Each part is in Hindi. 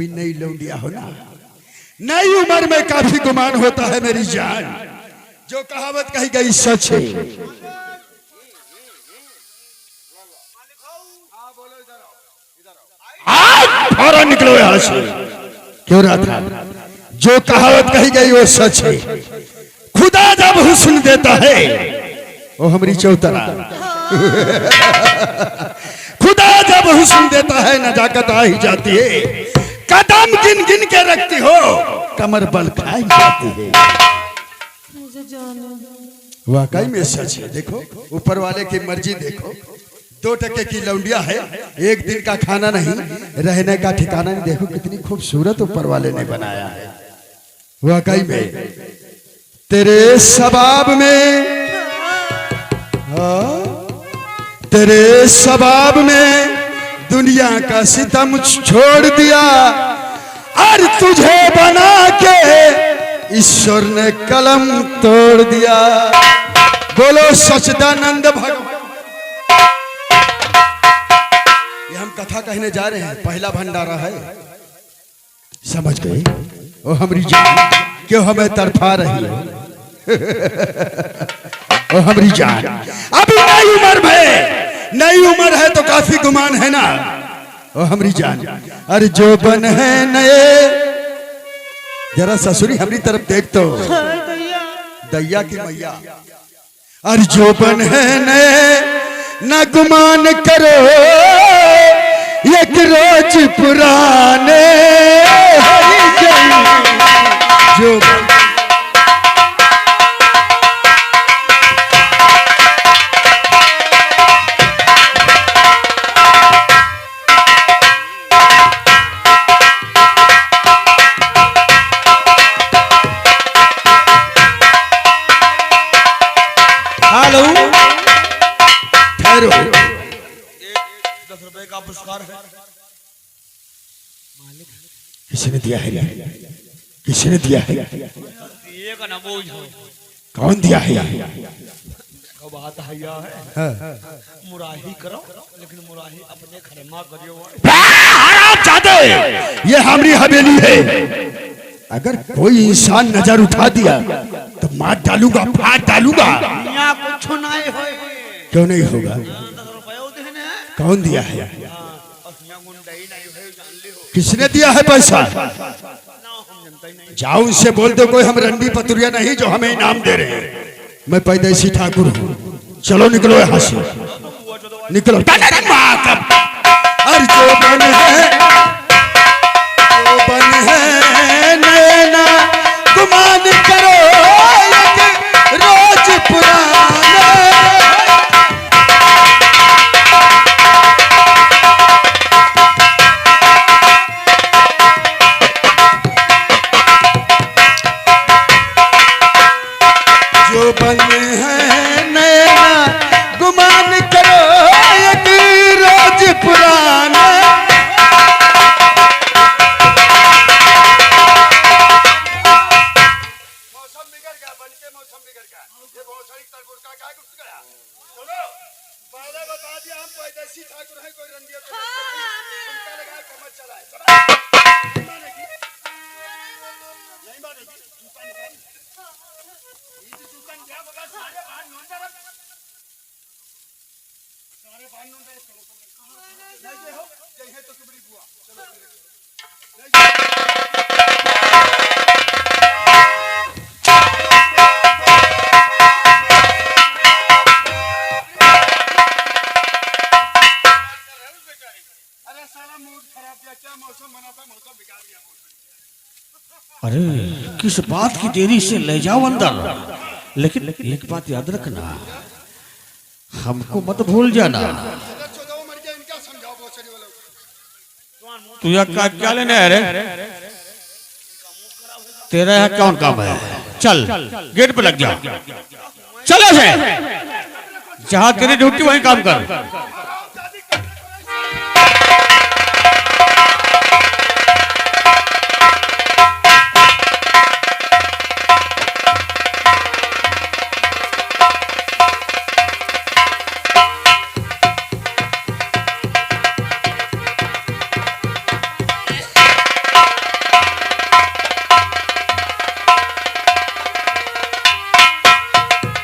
अभी नई लौंडिया हो ना, नई उम्र में काफी गुमान होता है मेरी जान। जो कहावत कही गई सच है। फौरन निकलो यहाँ से। क्यों रहा था? जो कहावत कही गई वो सच है। खुदा जब हुस्न देता है वो हमारी चौतरा। खुदा जब हुस्न देता है नजाकत आ ही जाती है। कदम गिन गिन के रखती हो, कमर बल खाई जाती है। वाकई में सच है। देखो ऊपर वाले की मर्जी देखो। 2 टके की लौंडिया है, एक दिन का खाना नहीं, रहने का ठिकाना नहीं। देखो कितनी खूबसूरत ऊपर वाले ने बनाया है। वाकई में तेरे सबाब में, तेरे सबाब में दुनिया का सितम छोड़ दिया और तुझे बना के ईश्वर ने कलम तोड़ दिया। बोलो सच्चिदानंद भगवान। ये हम कथा कहने जा रहे हैं, पहला भंडारा है। समझ गए? ओ हमारी जान क्यों हमें तड़फा रही है? ओ हमारी जान अभी नई उम्र में, नई उम्र है तो काफी गुमान है ना। ओ हमारी जान अरे जो बन है नए, जरा ससुरी हमारी तरफ देख तो, दैया की मैया। अरे जो बन है नए न गुमान करो, एक रोज पुराने जो हेलो ठहरो, 10 रुपए का पुरस्कार है। किसने दिया है? किसने दिया है? ये का ना बोझ हो। कौन दिया है? कब आता है या है? मुराही करो, लेकिन मुराही अपने खरमा करियो। ये हमारी हवेली है। अगर कोई इंसान नजर उठा दिया तो मार डालूंगा, फाड़ डालूंगा। यहाँ कुछ नहीं हो। क्यों नहीं होगा? 10 रुपए देने। कौन दिया है? यहाँ गुंडा ही नहीं है, जान ले हो। किसने दिया है पैसा? ना हम जानते ही नहीं। जाओ उनसे बोल दो कोई हम रंडी पतुरिया नहीं जो हमें इनाम दे रहे हैं। मैं पैदेशी ठाकुर हूँ। चलो निकलो यहाँ से, निकलो। और जो बन है, जो बन है नैना गुमान करो, एक रोज पुराना। जो बन है नैना गुमान करो, एक रोज पुराना। मौसम बिगड़ गया, बन के मौसम बिगड़ गया। ये बहुत सारी तरबूज का क्या कुछ गया। सुनो, पहले बता दिया हम पैदेशी ठाकुर हैं, कोई रंडिया तो उनका लगा कमर चलाए। नहीं मानेगी, नहीं मानेगी। सारे बाहर नोंदर, सारे बाहर नोंदर। चलो नहीं हो, जय है तो तुम्हारी बुआ। चलो अरे सारा मूड खराब किया। क्या मौसम बना था, मौसम बिगाड़ दिया। अरे किस बात की देरी से ले जाओ अंदर, लेकिन एक बात याद रखना, हमको मत भूल जाना। तू यहाँ क्या लेने आया रे? तेरा यहाँ कौन काम है? चल गेट पे लग जा, चल ऐसे। जहाँ तेरी ड्यूटी वहीं काम कर।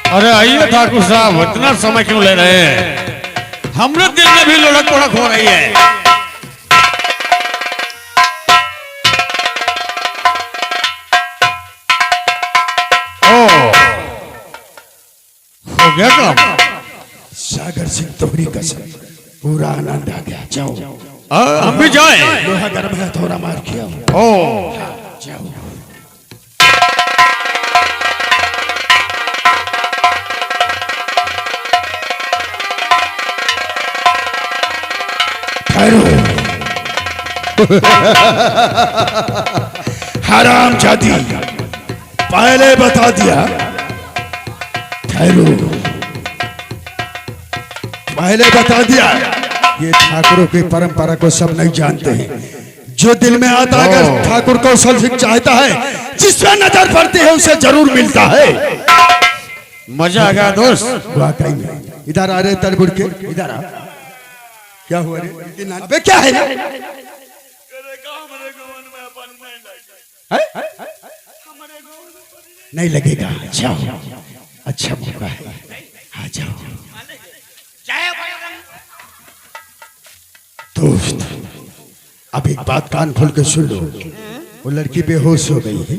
अरे आइए ठाकुर साहब, इतना समय क्यों ले रहे हैं? हमरे दिल में भी लुढ़क पुढ़क हो रही है। ओ, हो गया काम? सागर सिंह तोहरी कसम, पूरा आनंद आ गया। जाओ हम भी जाए? लोहा गर्म है, थोड़ा मार किया। ओ, जाओ। हराम जाती, पहले बता दिया। ठहरो, पहले बता दिया। ये ठाकुरों की परंपरा को सब नहीं जानते हैं। जो दिल में आता है, अगर ठाकुर कौशल सिंह चाहता है, जिस पर नजर पड़ती है उसे जरूर मिलता है। मजा आ गया दोस्त। वाकई में। इधर आ रहे तरबुड़ के, इधर आ। क्या हुआ रे? अबे क्या है? नहीं लगेगा। जाओ, अच्छा मौका है, आ जाओ। दोस्त, अब एक बात कान खोल के सुन लो। वो लड़की बेहोश हो गई है।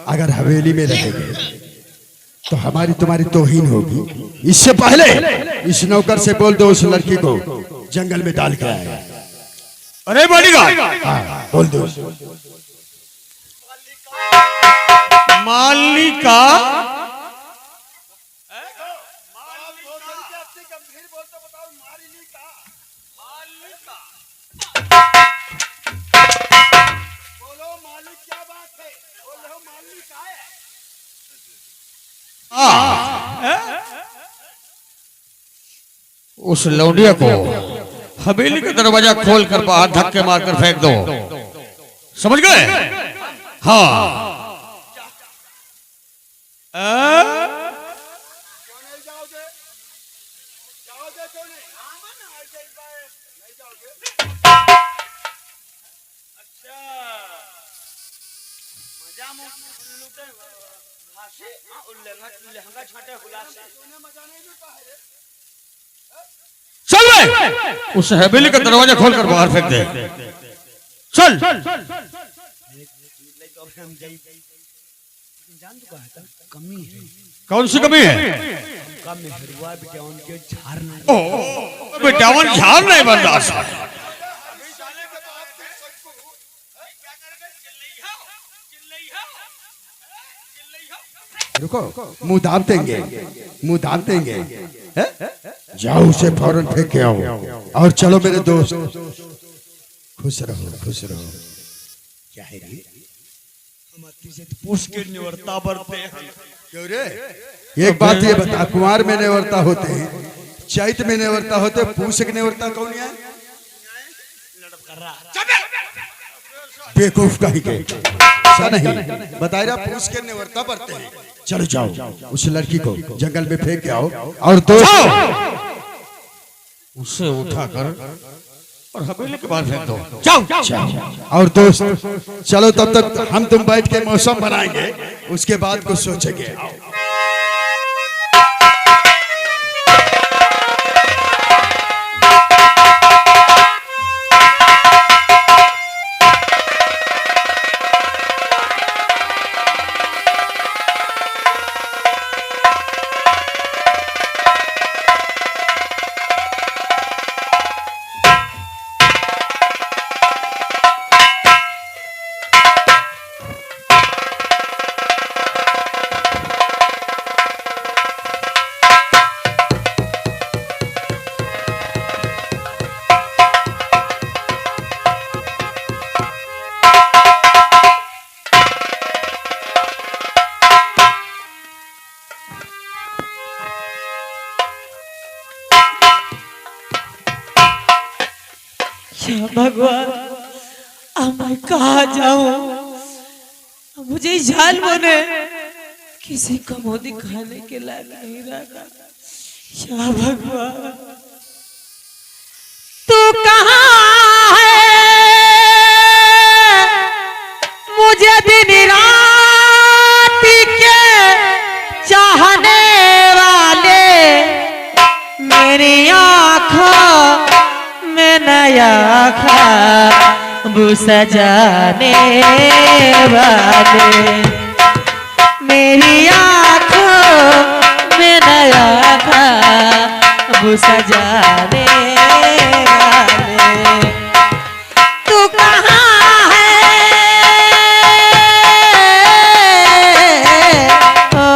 अगर हवेली में रहेंगे तो हमारी तुम्हारी तौहीन होगी। इससे पहले इस नौकर से बोल दो उस लड़की को जंगल में डाल के आए। अरे बॉडीगार्ड, हाँ, बोल दो। मालिका, उस लौंडिया को हवेली का दरवाजा खोलकर बाहर धक्के मारकर फेंक दो। समझ गए? हाँ। चल बे, उस हवेली का दरवाजा खोलकर बाहर फेंक दे। चल। कमी है। कौन सी कमी है? बिटावन झाड़ नहीं बर्दाश्त। रुको, मुंह दाब देंगे, मुंह दाब देंगे। जाओ उसे फौरन फेंक के आओ और चलो मेरे दोस्त। खुश रहो, खुश रहो। क्या है रे? पूछ के निवर्ता बरते हैं। क्यों रे? एक बात ये बता, कुमार में निवर्ता होते हैं, चैत में निवर्ता होते, पूछ के निवर्ता कौन है? बेवकूफ कहीं के। ऐसा नहीं बता रहा, पूछ के निवर्ता बरते हैं। चलो जाओ, उस लड़की को जंगल में फेंक के आओ और दोस्त उसे उठाकर और हवेली के बाहर फेंक दो। जाओ। और दोस्त चलो, तब तक हम तुम बैठ के मौसम बनाएंगे, उसके बाद कुछ सोचेंगे। भगवान, अब मैं कहाँ जाऊं? मुझे जाल बने किसी को मुंह दिखाने के लायक नहीं रखा। या भगवान, तू कहाँ है? मुझे दिन रात के चाहने सजाने वाले, मेरी आंखों में नया ख्वाब सजाने वाले। तू कहाँ है ओ,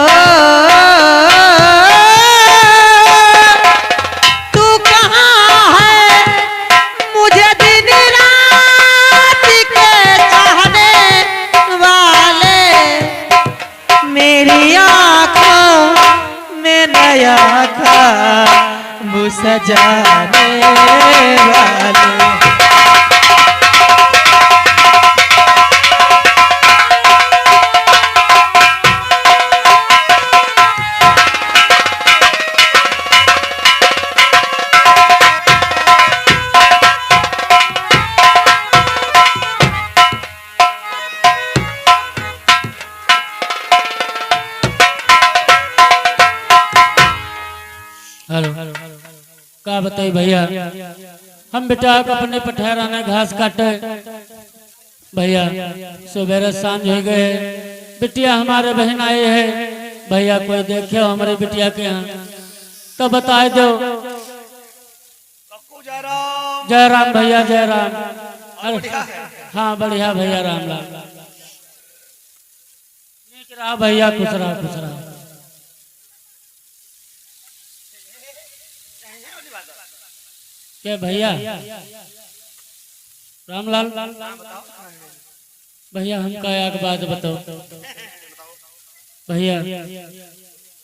तू कहाँ है मुझे दिन रात के चाहने वाले, मेरी आंखों में नया ख्वाब सजाने वाले। हेलो का बताई भैया, हम बेटा अपने पठहराना घास काटे भैया, सवेरे सांझ हो गए, बिटिया हमारे बहन आए हैं भैया, कोई देखे हमारे बिटिया के यहाँ तो बताए दो। जय राम भैया, जय राम। अरे हाँ बढ़िया भैया, राम राम। नीक रहा भैया, खुश रहा खुश रहा। क्या भैया रामलाल भैया, हमका एक बात बताओ भैया,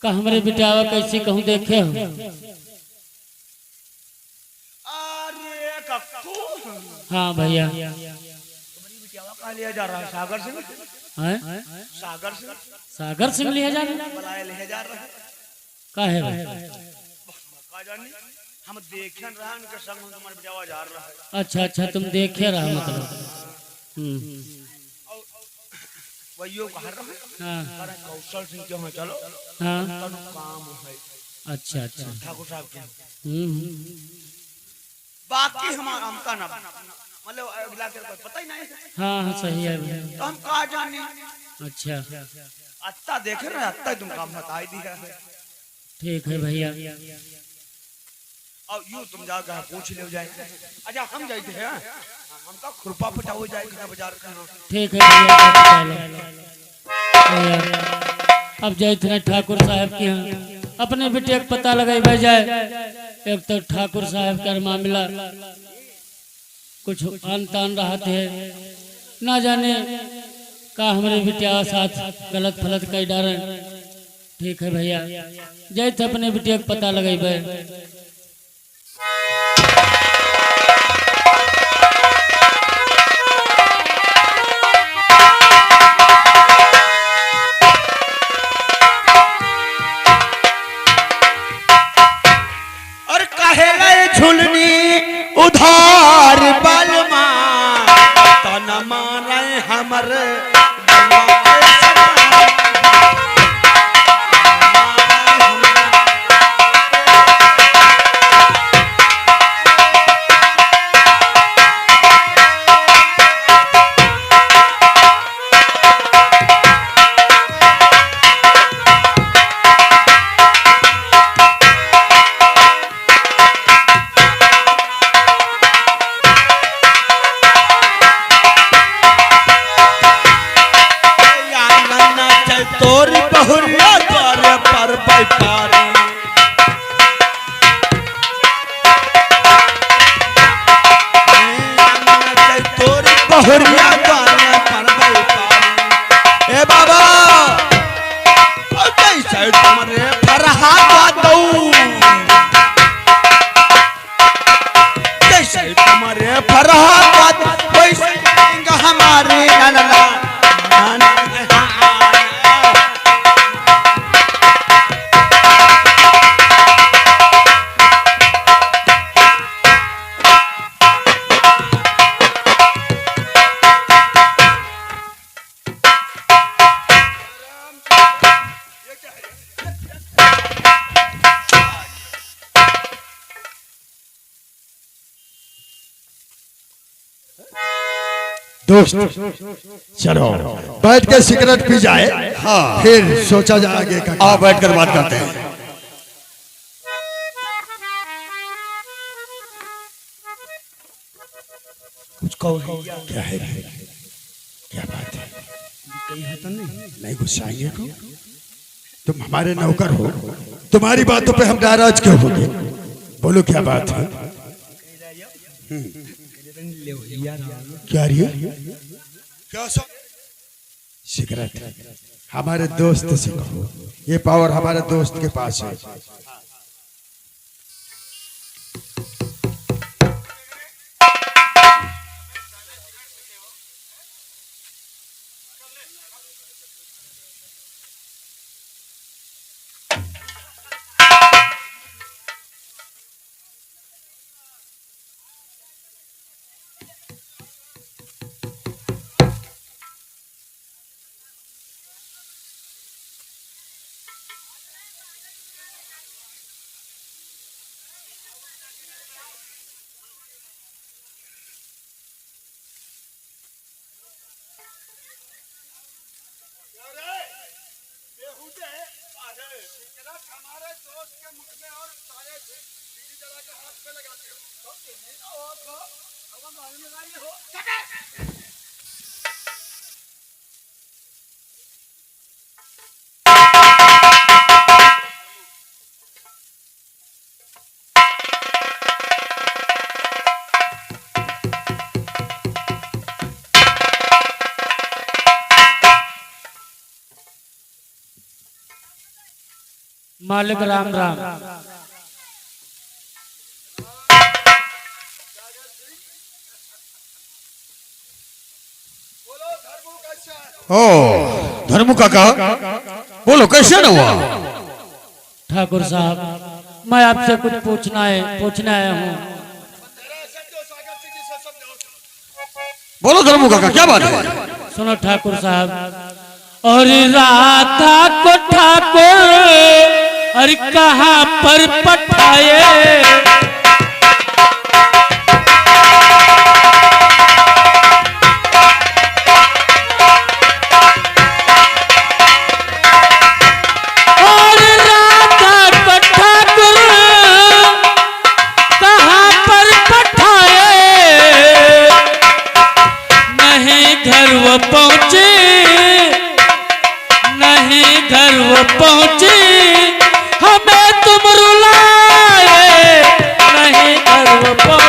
का हमारे बिटावा कैसे कहूँ देखे हो? हाँ भैया, लिया जा रहा है सागर सिंह, सागर सिंह, सागर सिंह लिया जा रहा है का है भाई? हम देखे रहा उनके संग तुम्हारे बेटा जा रहा है। अच्छा अच्छा, तुम देखे रहा मतलब। वही कह रहा है। हाँ कौशल सिंह के चलो, हाँ काम है। अच्छा अच्छा, ठाकुर साहब के बाकी बाकी हमारा हमका ना मतलब अगला के कोई पता ही नहीं। हाँ हाँ सही है भैया। तो हम कहा जाने। अच्छा अत्ता देख रहे, अत्ता तुम काम बताई दिया है। ठीक है भैया। और यूं तुम जाकर पूछ ले जाए। अच्छा हम जाते हैं, हमका खुरपा पटा हो जाएगा बाजार का। ठीक है भैया, भैया अब जाए थे ठाकुर साहब के यहाँ, अपने बेटे का पता लगाई जाए। एक तो ठाकुर साहब का मामला कुछ आन तान रहा थे, ना जाने का हमारे बिटिया साथ गलत फलत कई डारे। ठीक है भैया, जाए थे अपने बिटिया का पता लगाई। झुलनी उधार बलमा तन माने हमर दोस्त चलो बैठ के सिगरेट पी जाए, हाँ। फिर सोचा जाए आगे का। आओ बैठ कर बात करते हैं। कुछ कहो भैया। क्या है क्या बात है? कहीं है तो नहीं? नहीं गुस्साएंगे को? तुम हमारे नौकर हो, तुम्हारी बातों पे हम नाराज क्यों होंगे? बोलो क्या बात है? क्या रही है? क्या सब? सिगरेट हमारे दोस्त से कहो, ये पावर हमारे दोस्त के पास है। मालिक राम राम। ओ धर्मू काका, बोलो कैसे न हुआ? ठाकुर साहब मैं आपसे कुछ पूछने आया हूँ। बोलो धर्मू काका, क्या बात है? सुनो ठाकुर साहब, और राधा को ठाकुर अरे कहाँ पर पठाए, और राधा को ठाकुर कहाँ पर पठाए, नहीं घर वो पहुँचे, नहीं घर वो पहुँचे, हमें तुम रुलाए, नहीं घर वो पहुँचे।